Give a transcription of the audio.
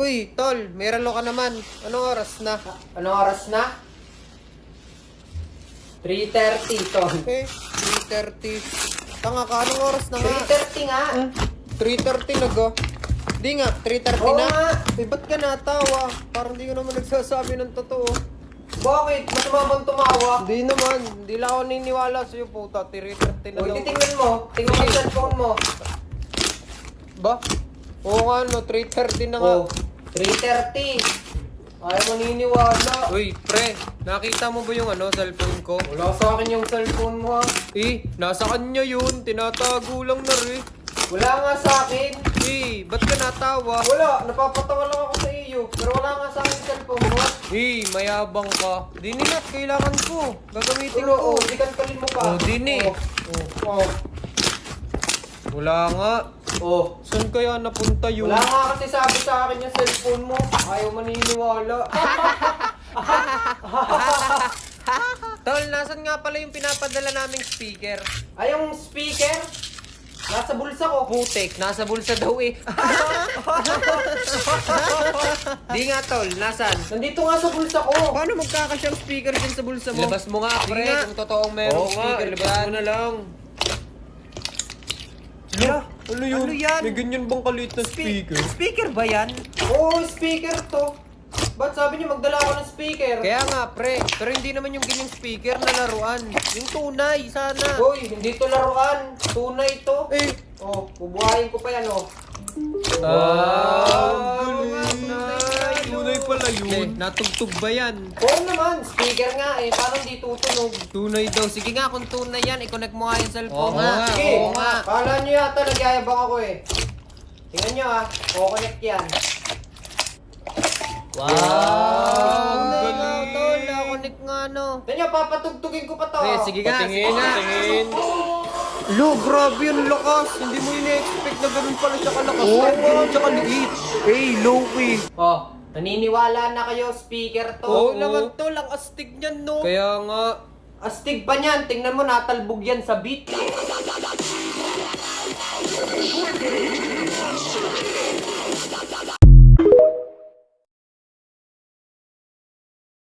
Uy, tol, may relo ka naman. Anong oras na? Anong oras na? 3:30, tol. Okay, 3:30. Tanga ka, anong oras na nga? 3:30 nga. 3:30 na ga. Di nga, 3:30 Oo na. nga. Eh, ba't ka natawa? Parang di ko naman nagsasabi ng totoo. Bakit? Masama bang tumawa? Hindi naman, hindi lang ako niniwala sa'yo, puta. 3:30 na O, daw. hindi tingnan mo. Tingnan mo yung cellphone mo. Ba? Oo nga, no, 3:30 na nga. Oh, 3:30. Ayaw maniniwala. Uy, pre, nakita mo ba yung cellphone ko? Wala sa akin yung cellphone mo, ha? Eh, nasa kanya yun. Tinatago lang na rin. Wala nga sa akin. Eh, ba't ka natawa? Wala, napapatawa lang ako sa iyo. Pero wala nga sa akin yung cellphone mo. Eh, mayabang ka. Di ninat, kailangan ko. Gagamitin Pero, ko. di kankalin mo pa. Oh, dini. Oh. Wala nga. Oh. Saan kaya napunta yun? Wala nga kasi sabi sa akin yung cellphone mo. Ayaw maniniwala. Tol, nasan nga pala yung pinapadala naming speaker? Ay, yung speaker? Nasa bulsa ko. Putek, nasa bulsa daw eh. Di nga tol, nasan? Nandito nga sa bulsa ko. Paano magkakasyang speaker din sa bulsa mo? Ilabas mo nga, pre, Di nga. kung totoong merong Oo nga, speaker ilabas dyan. mo na lang. Yeah. Ano yun? Ano yan? May ganyan bang kalit na speaker? Speaker ba yan? Oo, speaker to. Ba't sabi niyo magdala ako ng speaker? Kaya nga pre, pero hindi naman yung ganyang speaker na laruan. Yung tunay, sana. Hoy, hindi to laruan. Tunay to. Eh, Oh, bubuhayin ko pa yan, oh. galing na. Tunay pala yun. Eh, natugtog ba yan? Oo naman, speaker nga eh. Paano hindi tutunog? Tunay daw. Sige nga, kung tunay yan, i-connect mo nga yung cellphone. Oo nga, sige. Oo nga. Kala nyo yata nagyayabang ako eh. Tingnan nyo ah, kukonect yan. Wow! galing. Tol, na-connect nga no. Tingnan nyo, papatugtugin ko pa to. Eh, sige nga, Patingin. sige nga. Lo, grabe yung lakas. Hindi mo ina-expect na ganun pala siya kalakas. Oo, ganun siya kaliit. Hey, low-key. Oh, naniniwala na kayo, speaker to. Oo naman tol, ang astig niyan no. Kaya nga. Astig pa niyan, tingnan mo natalbog yan sa beat.